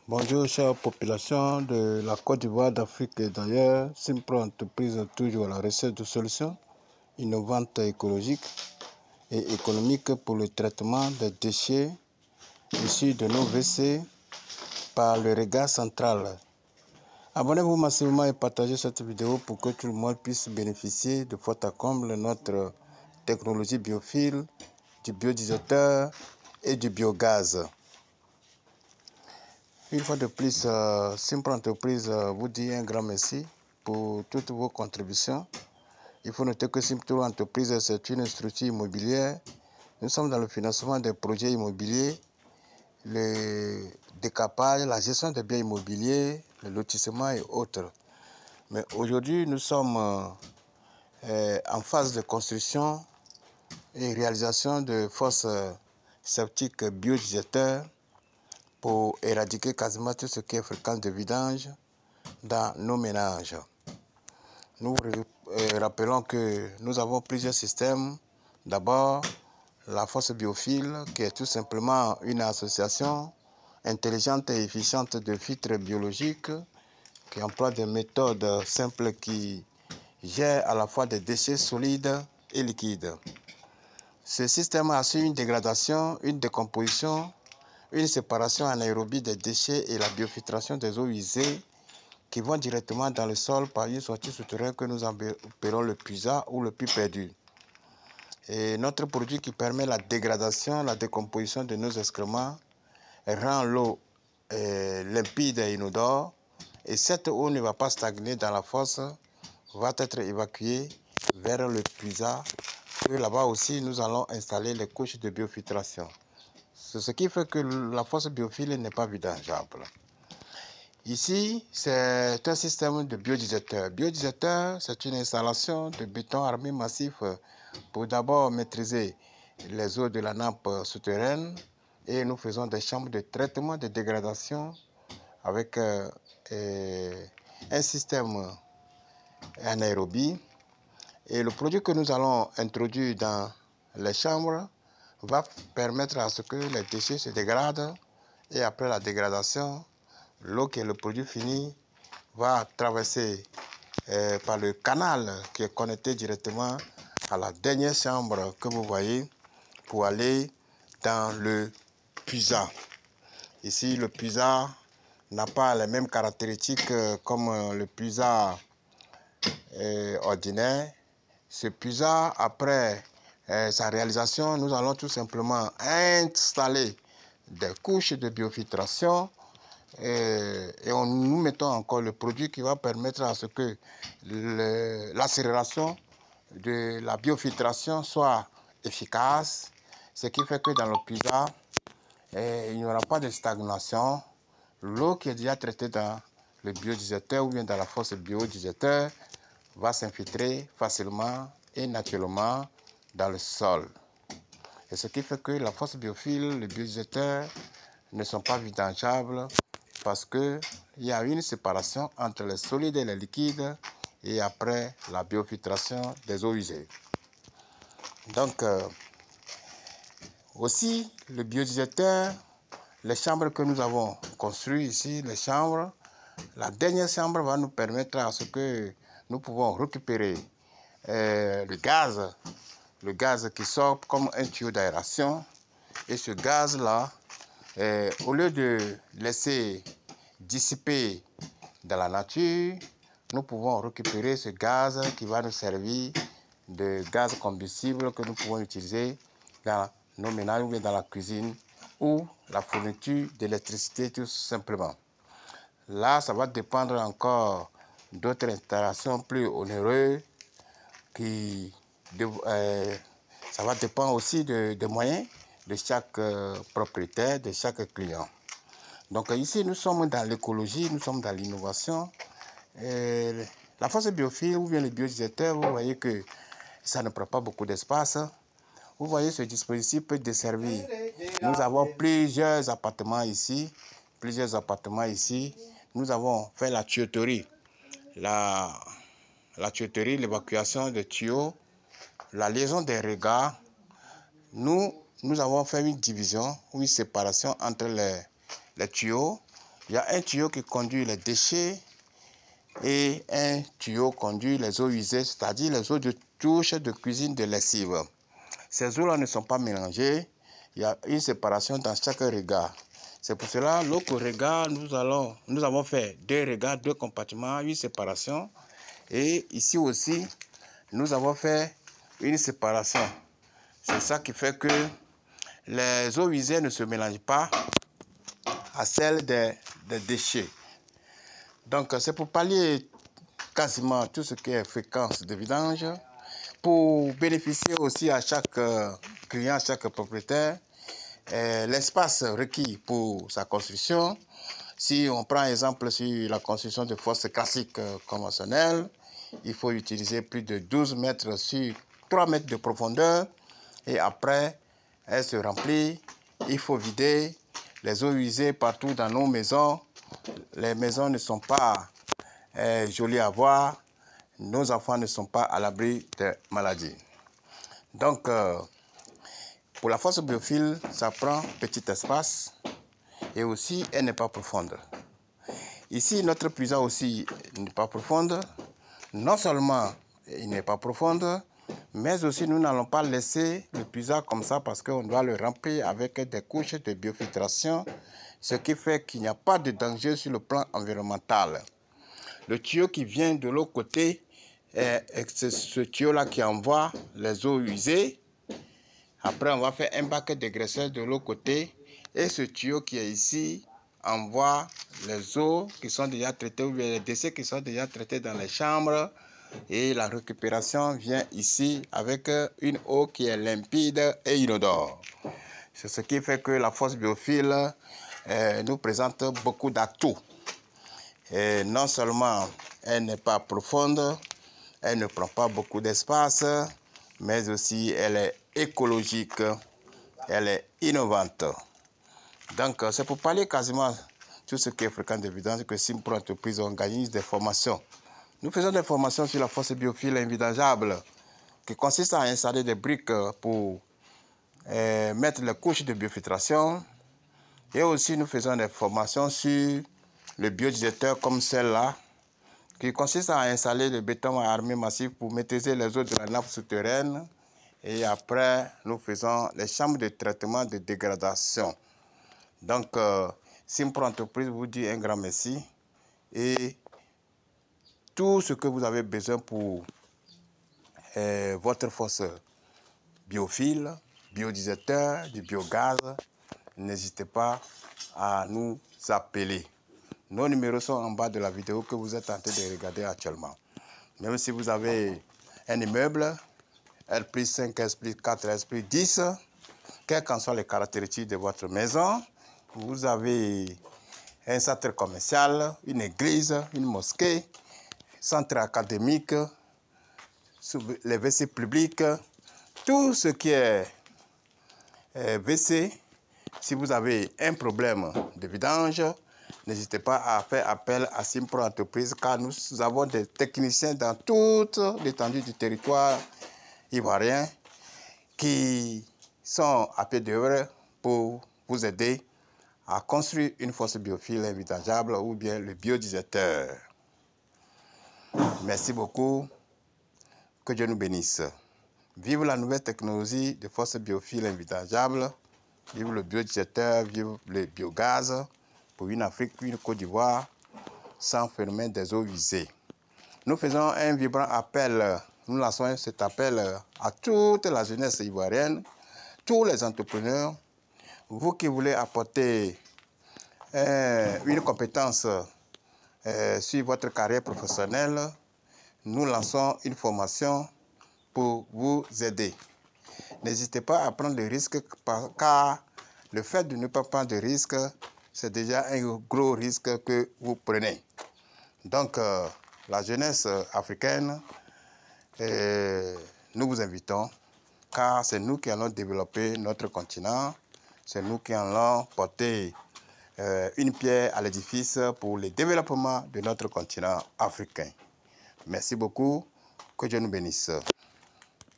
Bonjour chère population de la Côte d'Ivoire, d'Afrique et d'ailleurs. Simpro entreprise toujours à la recherche de solutions innovantes, écologiques et économiques pour le traitement des déchets issus de nos WC par le regard central. Abonnez-vous massivement et partagez cette vidéo pour que tout le monde puisse bénéficier de fond à comble notre technologie biophile, du biodigesteur et du biogaz. Une fois de plus, Simpro Entreprise vous dit un grand merci pour toutes vos contributions. Il faut noter que Simpro Entreprise, c'est une structure immobilière. Nous sommes dans le financement des projets immobiliers, le décapage, la gestion des biens immobiliers, le lotissement et autres. Mais aujourd'hui, nous sommes en phase de construction et réalisation de fosses septiques biodigesteur pour éradiquer quasiment tout ce qui est fréquence de vidange dans nos ménages. Nous rappelons que nous avons plusieurs systèmes. D'abord, la fosse biophile, qui est tout simplement une association intelligente et efficiente de filtres biologiques qui emploie des méthodes simples qui gèrent à la fois des déchets solides et liquides. Ce système assure une dégradation, une décomposition, une séparation anaérobie des déchets et la biofiltration des eaux usées qui vont directement dans le sol par une sortie souterraine que nous appelons le puisard ou le puits perdu. Et notre produit qui permet la dégradation, la décomposition de nos excréments rend l'eau limpide et inodore. Et cette eau ne va pas stagner dans la fosse, va être évacuée vers le puisard. Et là-bas aussi, nous allons installer les couches de biofiltration. C'est ce qui fait que la fosse biophile n'est pas vidangeable. Ici, c'est un système de biodigesteur. Biodigesteur, c'est une installation de béton armé massif pour d'abord maîtriser les eaux de la nappe souterraine et nous faisons des chambres de traitement de dégradation avec un système anaérobie. Et le produit que nous allons introduire dans les chambres va permettre à ce que les déchets se dégradent et après la dégradation, l'eau qui est le produit fini va traverser par le canal qui est connecté directement à la dernière chambre que vous voyez pour aller dans le puisard. Ici, le puisard n'a pas les mêmes caractéristiques comme le puisard ordinaire. Ce puisard, après sa réalisation, nous allons tout simplement installer des couches de biofiltration et nous mettons encore le produit qui va permettre à ce que l'accélération de la biofiltration soit efficace, ce qui fait que dans le puisard, il n'y aura pas de stagnation. L'eau qui est déjà traitée dans le biodigesteur ou bien dans la fosse biodigesteur va s'infiltrer facilement et naturellement dans le sol. Et ce qui fait que la fosse biophile, le biodigesteur ne sont pas vidangeables parce qu'il y a une séparation entre les solides et les liquides et après la biofiltration des eaux usées. Donc, aussi, le biodigesteur, les chambres que nous avons construites ici, les chambres, la dernière chambre va nous permettre à ce que nous pouvons récupérer le gaz qui sort comme un tuyau d'aération. Et ce gaz-là, au lieu de laisser dissiper dans la nature, nous pouvons récupérer ce gaz qui va nous servir de gaz combustible que nous pouvons utiliser dans nos ménages ou dans la cuisine ou la fourniture d'électricité tout simplement. Là, ça va dépendre encore d'autres installations plus onéreuses ça va dépendre aussi des moyens de chaque propriétaire, de chaque client. Donc ici, nous sommes dans l'écologie, nous sommes dans l'innovation. La fosse biophile ou bien le biodigesteur, vous voyez que ça ne prend pas beaucoup d'espace. Vous voyez, ce dispositif peut desservir. Nous avons plusieurs appartements ici. Nous avons fait la tuyauterie. La tuyauterie, l'évacuation des tuyaux, la liaison des regards. Nous avons fait une division ou une séparation entre les tuyaux Il y a un tuyau qui conduit les déchets et un tuyau conduit les eaux usées, c'est-à-dire les eaux de douche, de cuisine, de lessive. Ces eaux-là ne sont pas mélangées. Il y a une séparation dans chaque regard. C'est pour cela, l'autre regard, nous avons fait 2 regards, 2 compartiments, une séparation. Et ici aussi, nous avons fait une séparation. C'est ça qui fait que les eaux usées ne se mélangent pas à celles des déchets. Donc, c'est pour pallier quasiment tout ce qui est fréquence de vidange, pour bénéficier aussi à chaque client, à chaque propriétaire, l'espace requis pour sa construction. Si on prend exemple sur la construction de fosses classiques conventionnelles, il faut utiliser plus de 12 mètres sur 3 mètres de profondeur. Et après, elle se remplit. Il faut vider les eaux usées partout dans nos maisons. Les maisons ne sont pas jolies à voir. Nos enfants ne sont pas à l'abri de maladies. Donc, pour la fosse biophile, ça prend petit espace et aussi elle n'est pas profonde. Ici, notre puisard aussi n'est pas profonde. Non seulement il n'est pas profonde, mais aussi nous n'allons pas laisser le puisard comme ça parce qu'on doit le remplir avec des couches de biofiltration, ce qui fait qu'il n'y a pas de danger sur le plan environnemental. Le tuyau qui vient de l'autre côté, c'est ce tuyau-là qui envoie les eaux usées. Après, on va faire un bac de graisseur de l'autre côté. Et ce tuyau qui est ici envoie les eaux qui sont déjà traitées ou les déchets qui sont déjà traités dans les chambres. Et la récupération vient ici avec une eau qui est limpide et inodore. C'est ce qui fait que la fosse biophile nous présente beaucoup d'atouts. Et non seulement elle n'est pas profonde, elle ne prend pas beaucoup d'espace, mais aussi elle est écologique, elle est innovante. Donc c'est pour parler quasiment tout ce qui est fréquent de vidange que Simpro Entreprise organise des formations. Nous faisons des formations sur la fosse biophile invidangeable qui consiste à installer des briques pour mettre les couches de biofiltration. Et aussi nous faisons des formations sur le biodigesteur comme celle-là, qui consiste à installer le béton à armée massive pour maîtriser les eaux de la nappe souterraine. Et après, nous faisons les chambres de traitement de dégradation. Donc, Simpro Entreprise vous dit un grand merci. Et tout ce que vous avez besoin pour votre fosse biophile, biodigesteur, du biogaz, n'hésitez pas à nous appeler. Nos numéros sont en bas de la vidéo que vous êtes en train de regarder actuellement. Même si vous avez un immeuble, R+5, S+4, S+10, quelles qu'en soient les caractéristiques de votre maison, vous avez un centre commercial, une église, une mosquée, centre académique, les WC publics, tout ce qui est WC. Si vous avez un problème de vidange, n'hésitez pas à faire appel à Simpro Entreprise car nous avons des techniciens dans toute l'étendue du territoire ivoirien qui sont à pied d'œuvre pour vous aider à construire une fosse biophile invidangeable ou bien le biodigesteur. Merci beaucoup. Que Dieu nous bénisse. Vive la nouvelle technologie de fosse biophile invidangeable. Vive le biodigesteur, vive le biogaz pour une Afrique, une Côte d'Ivoire sans phénomène des eaux usées. Nous faisons un vibrant appel, nous lançons cet appel à toute la jeunesse ivoirienne, tous les entrepreneurs, vous qui voulez apporter une compétence sur votre carrière professionnelle, nous lançons une formation pour vous aider. N'hésitez pas à prendre des risques car le fait de ne pas prendre de risques, c'est déjà un gros risque que vous prenez. Donc, la jeunesse africaine, nous vous invitons car c'est nous qui allons développer notre continent, c'est nous qui allons porter une pierre à l'édifice pour le développement de notre continent africain. Merci beaucoup, que Dieu nous bénisse.